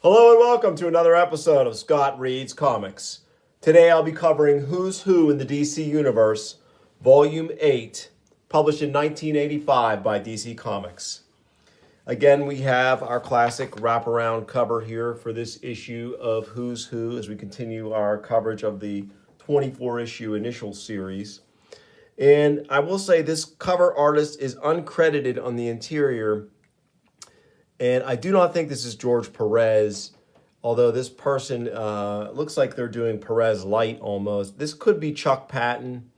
Hello and welcome to another episode of Scott Reads Comics. Today I'll be covering Who's Who in the DC Universe, Volume 8, published in 1985 by DC Comics. Again, we have our classic wraparound cover here for this issue of Who's Who as we continue our coverage of the 24-issue initial series. And I will say this cover artist is uncredited on the interior, and I do not think this is George Perez, although this person looks like they're doing Perez light almost. This could be Chuck Patton,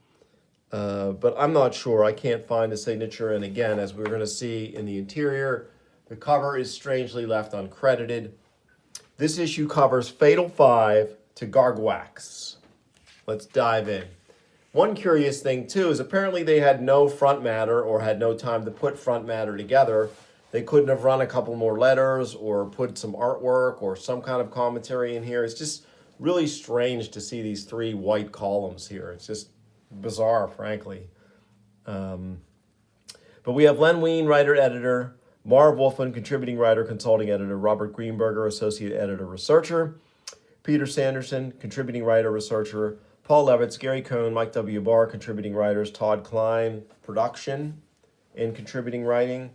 but I'm not sure. I can't find a signature. And again, as we're going to see in the interior, the cover is strangely left uncredited. This issue covers Fatal 5 to Gargwax. Let's dive in. One curious thing, too, is apparently they had no front matter or had no time to put front matter together. They couldn't have run a couple more letters or put some artwork or some kind of commentary in here. It's just really strange to see these three white columns here. It's just bizarre, frankly. But we have Len Wein, writer-editor, Marv Wolfman, contributing writer, consulting editor, Robert Greenberger, associate editor, researcher, Peter Sanderson, contributing writer, researcher, Paul Levitz, Gary Cohn, Mike W. Barr, contributing writers, Todd Klein, production and contributing writing,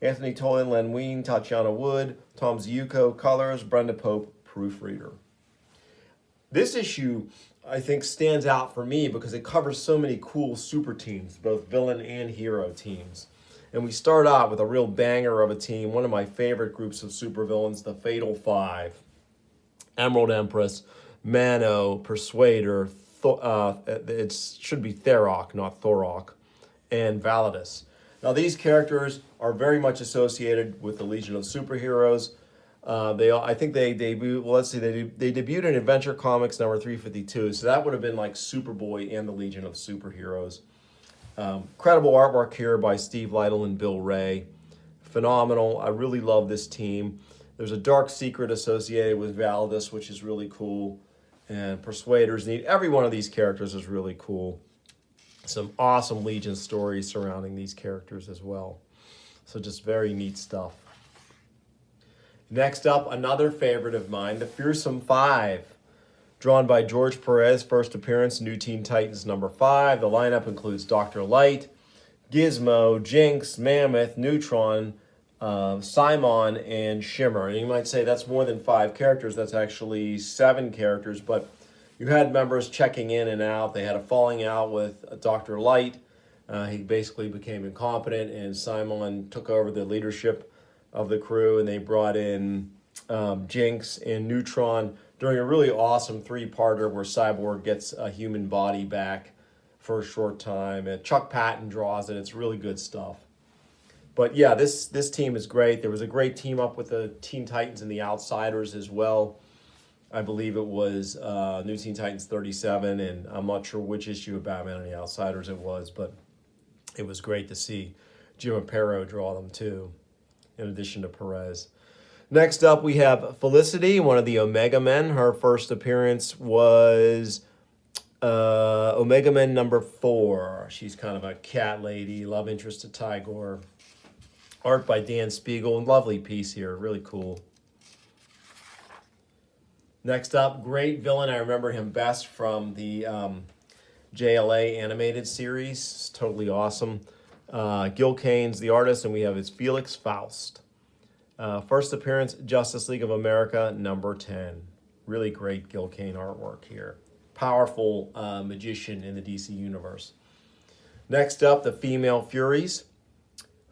Anthony Tolan, Len Wein, Tatiana Wood, Tom Ziuko, colors, Brenda Pope, proofreader. This issue, I think, stands out for me because it covers so many cool super teams, both villain and hero teams. And we start out with a real banger of a team, one of my favorite groups of supervillains, the Fatal Five. Emerald Empress, Mano, Persuader, it should be Tharok, not Thorok, and Validus. Now, these characters are very much associated with the Legion of Superheroes. I think they debuted. Well, let's see, they debuted in Adventure Comics number 352. So that would have been like Superboy and the Legion of Superheroes. Incredible artwork here by Steve Lytle and Bill Ray. Phenomenal. I really love this team. There's a dark secret associated with Validus, which is really cool. And Persuader's neat. Every one of these characters is really cool. Some awesome Legion stories surrounding these characters as well. So just very neat stuff. Next up, another favorite of mine, the Fearsome Five. Drawn by George Perez, first appearance, New Teen Titans number 5. The lineup includes Dr. Light, Gizmo, Jinx, Mammoth, Neutron, Simon, and Shimmer. And you might say that's more than 5 characters. That's actually 7 characters, but you had members checking in and out. They had a falling out with Dr. Light. He basically became incompetent, and Simon took over the leadership of the crew, and they brought in Jinx and Neutron during a really awesome 3-parter where Cyborg gets a human body back for a short time, and Chuck Patton draws it. It's really good stuff. But yeah, this team is great. There was a great team up with the Teen Titans and the Outsiders as well. I believe it was New Teen Titans 37, and I'm not sure which issue of Batman and the Outsiders it was, but it was great to see Jim Aparo draw them too, in addition to Perez. Next up, we have Felicity, one of the Omega Men. Her first appearance was Omega Men number 4. She's kind of a cat lady, love interest to Tygor. Art by Dan Spiegel, and lovely piece here, really cool. Next up, great villain. I remember him best from the JLA animated series. It's totally awesome. Gil Kane's the artist, and we have his Felix Faust. First appearance, Justice League of America, number 10. Really great Gil Kane artwork here. Powerful magician in the DC universe. Next up, the Female Furies.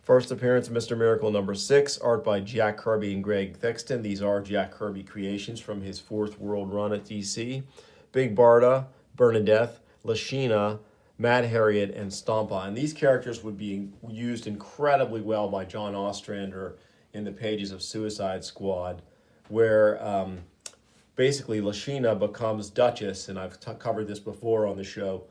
First appearance, Mr. Miracle number 6, art by Jack Kirby and Greg Thixton. These are Jack Kirby creations from his 4th World run at DC. Big Barda, Bernadette, Lashina, Mad Harriet, and Stompa. And these characters would be used incredibly well by John Ostrander in the pages of Suicide Squad, where basically Lashina becomes Duchess, and I've covered this before on the show,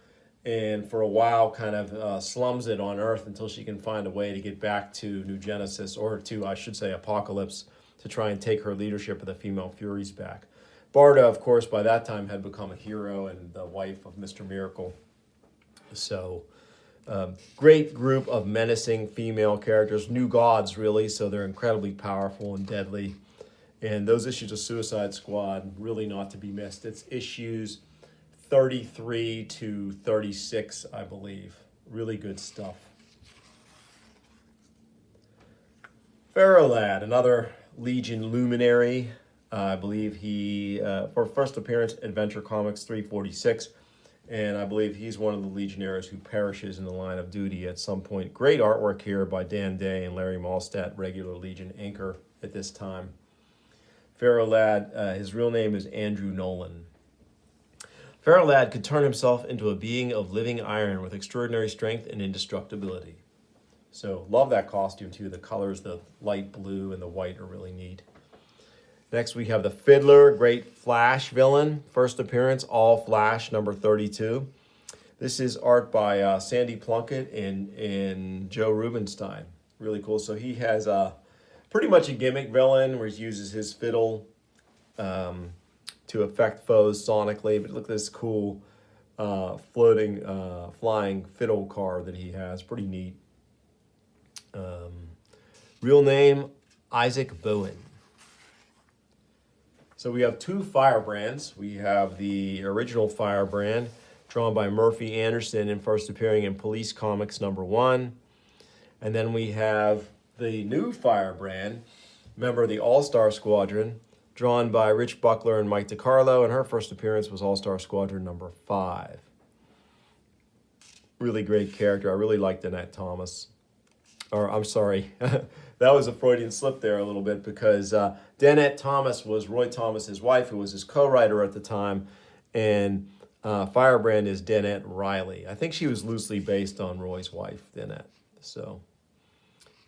and for a while kind of slums it on Earth until she can find a way to get back to New Genesis, or to, I should say, Apocalypse, to try and take her leadership of the Female Furies back. Barda, of course, by that time had become a hero and the wife of Mr. Miracle. So, great group of menacing female characters, new gods, really, so they're incredibly powerful and deadly. And those issues of Suicide Squad, really not to be missed. It's issues 33 to 36, I believe. Really good stuff. Ferro Lad, another Legion luminary. I believe he, for first appearance, Adventure Comics 346. And I believe he's one of the Legionnaires who perishes in the line of duty at some point. Great artwork here by Dan Day and Larry Malstadt, regular Legion anchor at this time. Ferro Lad, his real name is Andrew Nolan. Ferro Lad could turn himself into a being of living iron with extraordinary strength and indestructibility. So love that costume too. The colors, the light blue and the white are really neat. Next we have the Fiddler, great Flash villain. First appearance, All Flash, number 32. This is art by Sandy Plunkett and Joe Rubinstein. Really cool. So he has pretty much a gimmick villain where he uses his fiddle to affect foes sonically. But look at this cool floating, flying fiddle car that he has. Pretty neat. Real name, Isaac Bowen. So we have two Firebrands. We have the original Firebrand, drawn by Murphy Anderson and first appearing in Police Comics #1. And then we have the new Firebrand, member of the All-Star Squadron, drawn by Rich Buckler and Mike DiCarlo, and her first appearance was All-Star Squadron #5. Really great character. I really liked Annette Thomas. Or, I'm sorry, that was a Freudian slip there a little bit, because Danette Thomas was Roy Thomas's wife, who was his co-writer at the time, and Firebrand is Danette Riley. I think she was loosely based on Roy's wife, Danette. So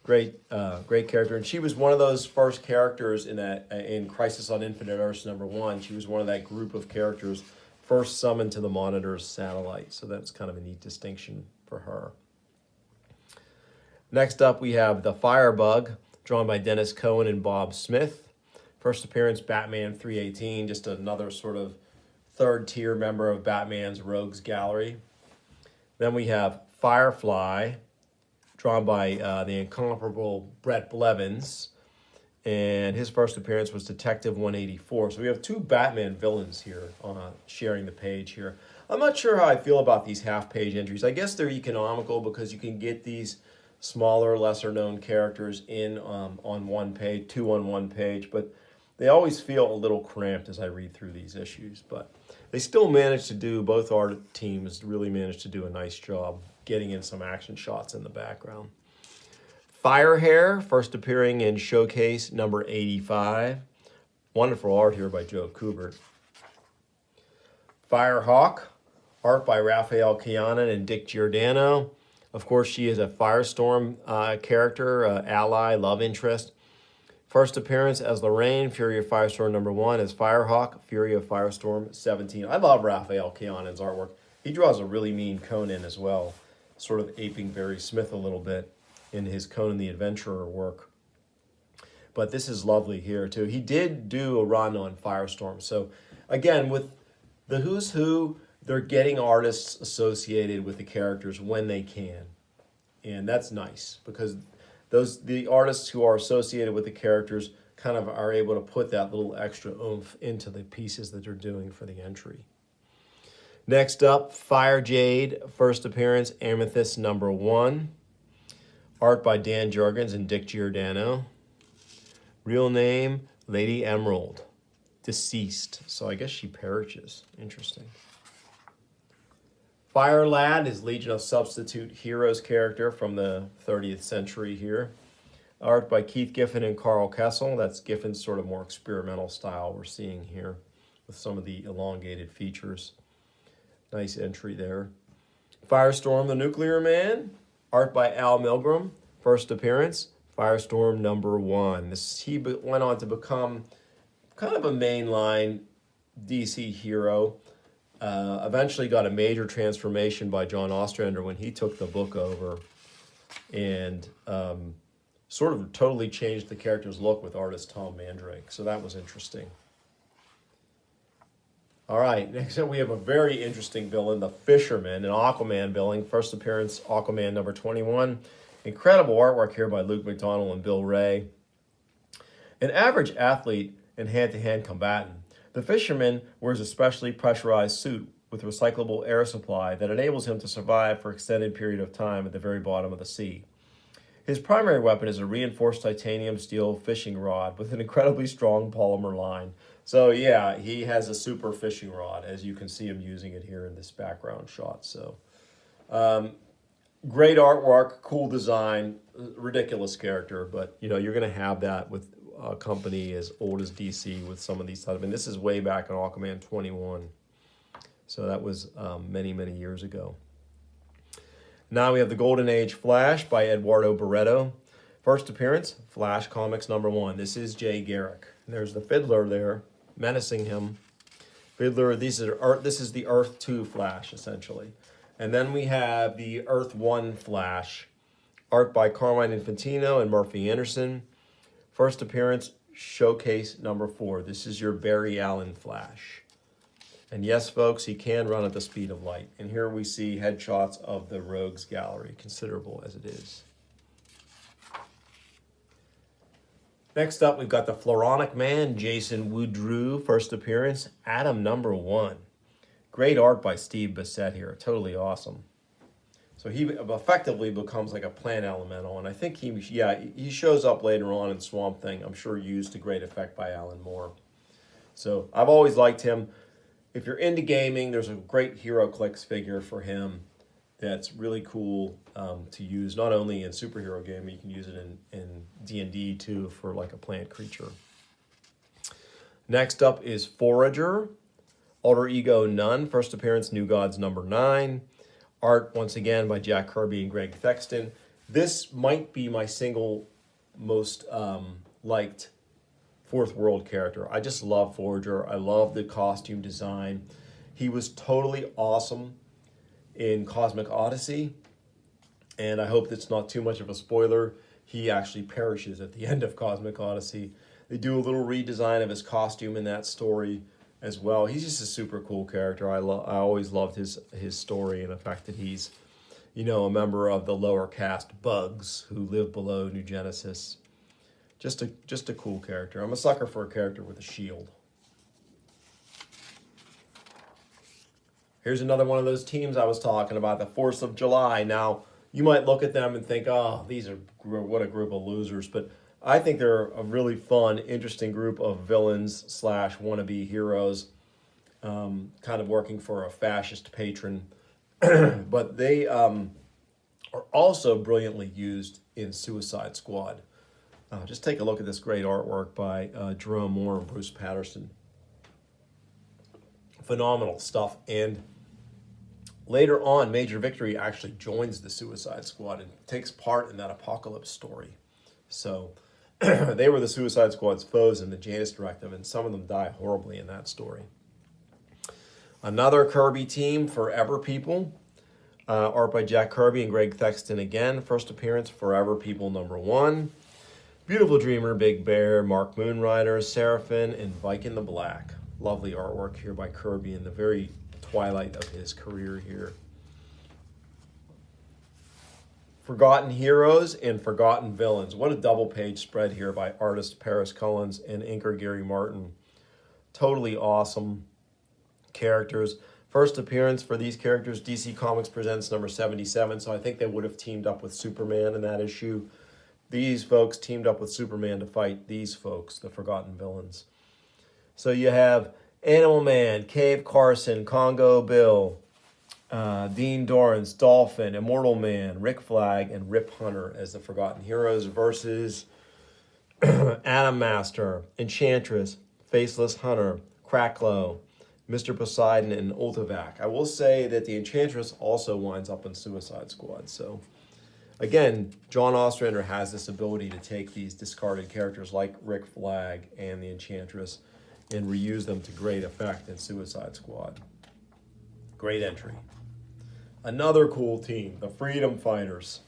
great character, and she was one of those first characters in Crisis on Infinite Earths #1. She was one of that group of characters first summoned to the Monitor's satellite. So that's kind of a neat distinction for her. Next up, we have the Firebug, drawn by Dennis Cohen and Bob Smith. First appearance, Batman 318, just another sort of third-tier member of Batman's Rogues Gallery. Then we have Firefly, drawn by the incomparable Brett Blevins, and his first appearance was Detective 184. So we have two Batman villains here sharing the page here. I'm not sure how I feel about these half-page entries. I guess they're economical because you can get these smaller, lesser-known characters in on one page, two on one page, but they always feel a little cramped as I read through these issues. But they still managed to do, both art teams really managed to do a nice job getting in some action shots in the background. Firehair, first appearing in Showcase number 85. Wonderful art here by Joe Kubert. Firehawk, art by Raphael Kianan and Dick Giordano. Of course, she is a Firestorm character, ally, love interest. First appearance as Lorraine, Fury of Firestorm #1, as Firehawk, Fury of Firestorm 17. I love Raphael Kianan's artwork. He draws a really mean Conan as well, sort of aping Barry Smith a little bit in his Conan the Adventurer work. But this is lovely here, too. He did do a run on Firestorm. So, again, with the Who's Who, they're getting artists associated with the characters when they can. And that's nice, because the artists who are associated with the characters kind of are able to put that little extra oomph into the pieces that they're doing for the entry. Next up, Fire Jade, first appearance, Amethyst #1. Art by Dan Jurgens and Dick Giordano. Real name, Lady Emerald. Deceased. So I guess she perishes. Interesting. Fire Lad is Legion of Substitute Heroes character from the 30th century here. Art by Keith Giffen and Carl Kessel. That's Giffen's sort of more experimental style we're seeing here with some of the elongated features. Nice entry there. Firestorm the Nuclear Man. Art by Al Milgrom. First appearance, Firestorm #1. He went on to become kind of a mainline DC hero. Eventually got a major transformation by John Ostrander when he took the book over, and sort of totally changed the character's look with artist Tom Mandrake. So that was interesting. All right, next up we have a very interesting villain, the Fisherman, an Aquaman villain. First appearance, Aquaman #21. Incredible artwork here by Luke McDonnell and Bill Ray. An average athlete and hand-to-hand combatant. The fisherman wears a specially pressurized suit with recyclable air supply that enables him to survive for an extended period of time at the very bottom of the sea. His primary weapon is a reinforced titanium steel fishing rod with an incredibly strong polymer line. So yeah, he has a super fishing rod, as you can see him using it here in this background shot. So great artwork, cool design, ridiculous character, but you know, you're going to have that with a company as old as DC with some of these titles. I mean, this is way back in Aquaman 21. So that was many, many years ago. Now we have the Golden Age Flash by Eduardo Barreto. First appearance, Flash Comics #1. This is Jay Garrick. And there's the Fiddler there, menacing him. Fiddler, this is the Earth 2 Flash, essentially. And then we have the Earth 1 Flash, art by Carmine Infantino and Murphy Anderson. First appearance, Showcase #4. This is your Barry Allen Flash. And yes, folks, he can run at the speed of light. And here we see headshots of the Rogues Gallery, considerable as it is. Next up, we've got the Floronic Man, Jason Woodrue, first appearance, Adam #1. Great art by Steve Bissette here, totally awesome. So he effectively becomes like a plant elemental, and I think he shows up later on in Swamp Thing, I'm sure used to great effect by Alan Moore. So I've always liked him. If you're into gaming, there's a great HeroClix figure for him that's really cool to use, not only in superhero gaming, you can use it in D&D too for like a plant creature. Next up is Forager, Alter Ego None, first appearance, New Gods #9. Art, once again, by Jack Kirby and Greg Thexton. This might be my single most liked Fourth World character. I just love Forager. I love the costume design. He was totally awesome in Cosmic Odyssey, and I hope that's not too much of a spoiler. He actually perishes at the end of Cosmic Odyssey. They do a little redesign of his costume in that story as well. He's just a super cool character. I always loved his story and the fact that he's, you know, a member of the lower caste bugs who live below New Genesis. Just a cool character. I'm a sucker for a character with a shield. Here's another one of those teams I was talking about, the Force of July. Now, you might look at them and think, oh, what a group of losers. But I think they're a really fun, interesting group of villains / wannabe heroes, kind of working for a fascist patron. But they are also brilliantly used in Suicide Squad. Just take a look at this great artwork by Jerome Moore and Bruce Patterson. Phenomenal stuff. And later on, Major Victory actually joins the Suicide Squad and takes part in that Apocalypse story. So they were the Suicide Squad's foes in the Janus Directive, and some of them die horribly in that story. Another Kirby team, Forever People. Art by Jack Kirby and Greg Thexton again. First appearance, Forever People #1. Beautiful Dreamer, Big Bear, Mark Moonrider, Seraphim, and Viking the Black. Lovely artwork here by Kirby in the very twilight of his career here. Forgotten Heroes and Forgotten Villains. What a double page spread here by artist Paris Cullins and inker Gary Martin. Totally awesome characters. First appearance for these characters, DC Comics presents #77, so I think they would have teamed up with Superman in that issue. These folks teamed up with Superman to fight these folks, the Forgotten Villains. So you have Animal Man, Cave Carson, Congo Bill, Dean Dorrance, Dolphin, Immortal Man, Rick Flag, and Rip Hunter as the Forgotten Heroes versus Atom Master, Enchantress, Faceless Hunter, Cracklow, Mr. Poseidon, and Ultivac. I will say that the Enchantress also winds up in Suicide Squad. So again, John Ostrander has this ability to take these discarded characters like Rick Flag and the Enchantress and reuse them to great effect in Suicide Squad. Great entry. Another cool team, the Freedom Fighters.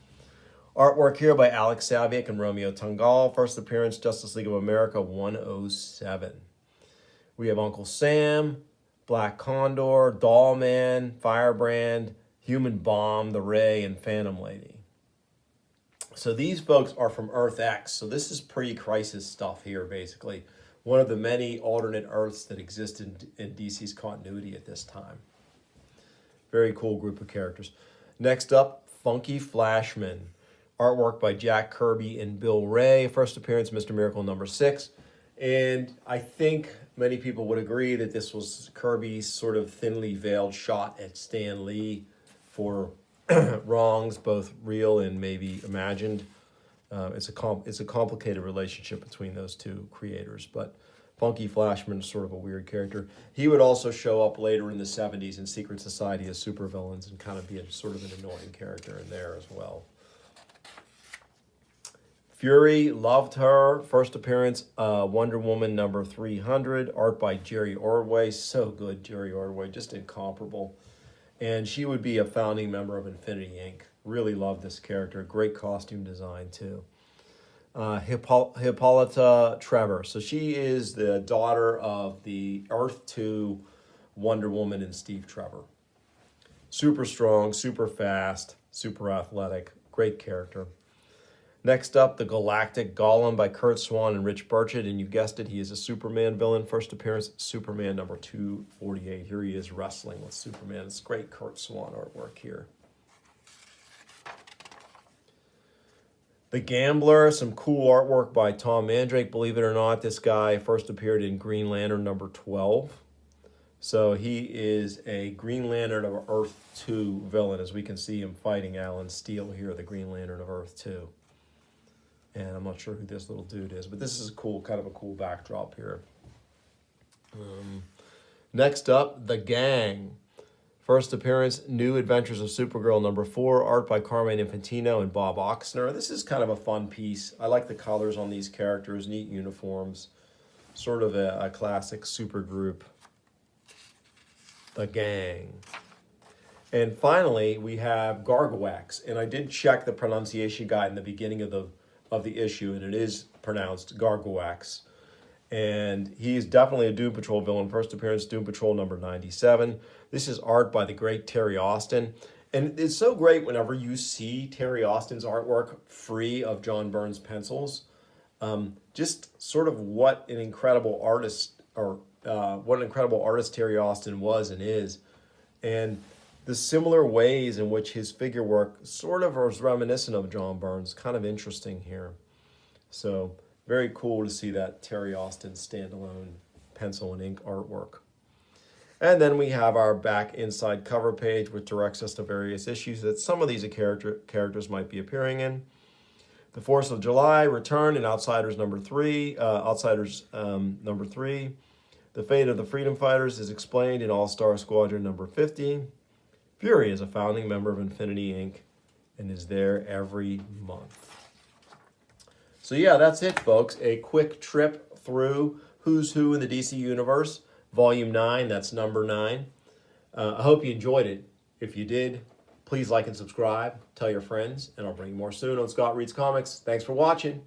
Artwork here by Alex Saviuk and Romeo Tungal. First appearance, Justice League of America 107. We have Uncle Sam, Black Condor, Dollman, Firebrand, Human Bomb, The Ray, and Phantom Lady. So these folks are from Earth X. So this is pre-crisis stuff here, basically. one of the many alternate Earths that exist in DC's continuity at this time. Very cool group of characters. Next up, Funky Flashman. Artwork by Jack Kirby and Bill Ray. First appearance, Mr. Miracle #6. And I think many people would agree that this was Kirby's sort of thinly veiled shot at Stan Lee for wrongs, both real and maybe imagined. It's a complicated relationship between those two creators, but Funky Flashman is sort of a weird character. He would also show up later in the 70s in Secret Society as supervillains and kind of be a sort of an annoying character in there as well. Fury, loved her. First appearance, Wonder Woman #300. Art by Jerry Ordway. So good, Jerry Ordway. Just incomparable. And she would be a founding member of Infinity Inc. Really love this character. Great costume design, too. Hippolyta Trevor. So she is the daughter of the Earth 2 Wonder Woman and Steve Trevor. Super strong, super fast, super athletic. Great character. Next up, The Galactic Golem by Curt Swan and Rich Burchett. And you guessed it, he is a Superman villain. First appearance, Superman #248. Here he is wrestling with Superman. It's great Curt Swan artwork here. The Gambler, some cool artwork by Tom Mandrake. Believe it or not, this guy first appeared in Green Lantern #12. So he is a Green Lantern of Earth 2 villain, as we can see him fighting Alan Steele here, the Green Lantern of Earth 2. And I'm not sure who this little dude is, but this is kind of a cool backdrop here. Next up, The Gang. First appearance, New Adventures of Supergirl #4, art by Carmine Infantino and Bob Oxner. This is kind of a fun piece. I like the colors on these characters, neat uniforms, sort of a classic supergroup. The Gang. And finally, we have Gargowax. And I did check the pronunciation guide in the beginning of the issue, and it is pronounced Gargowax. And he is definitely a Doom Patrol villain. First appearance, Doom Patrol #97. This is art by the great Terry Austin. And it's so great whenever you see Terry Austin's artwork free of John Byrne's pencils. Just sort of what an incredible artist, Terry Austin was and is. And the similar ways in which his figure work sort of was reminiscent of John Byrne's, kind of interesting here. So very cool to see that Terry Austin standalone pencil and ink artwork. And then we have our back inside cover page, which directs us to various issues that some of these characters might be appearing in. The Force of July, Return, and Outsiders #3. #3. The fate of the Freedom Fighters is explained in All-Star Squadron #50. Fury is a founding member of Infinity Inc. and is there every month. So yeah, that's it, folks. A quick trip through Who's Who in the DC Universe, Volume 9, that's number 9. I hope you enjoyed it. If you did, please like and subscribe, tell your friends, and I'll bring you more soon on Scott Reads Comics. Thanks for watching.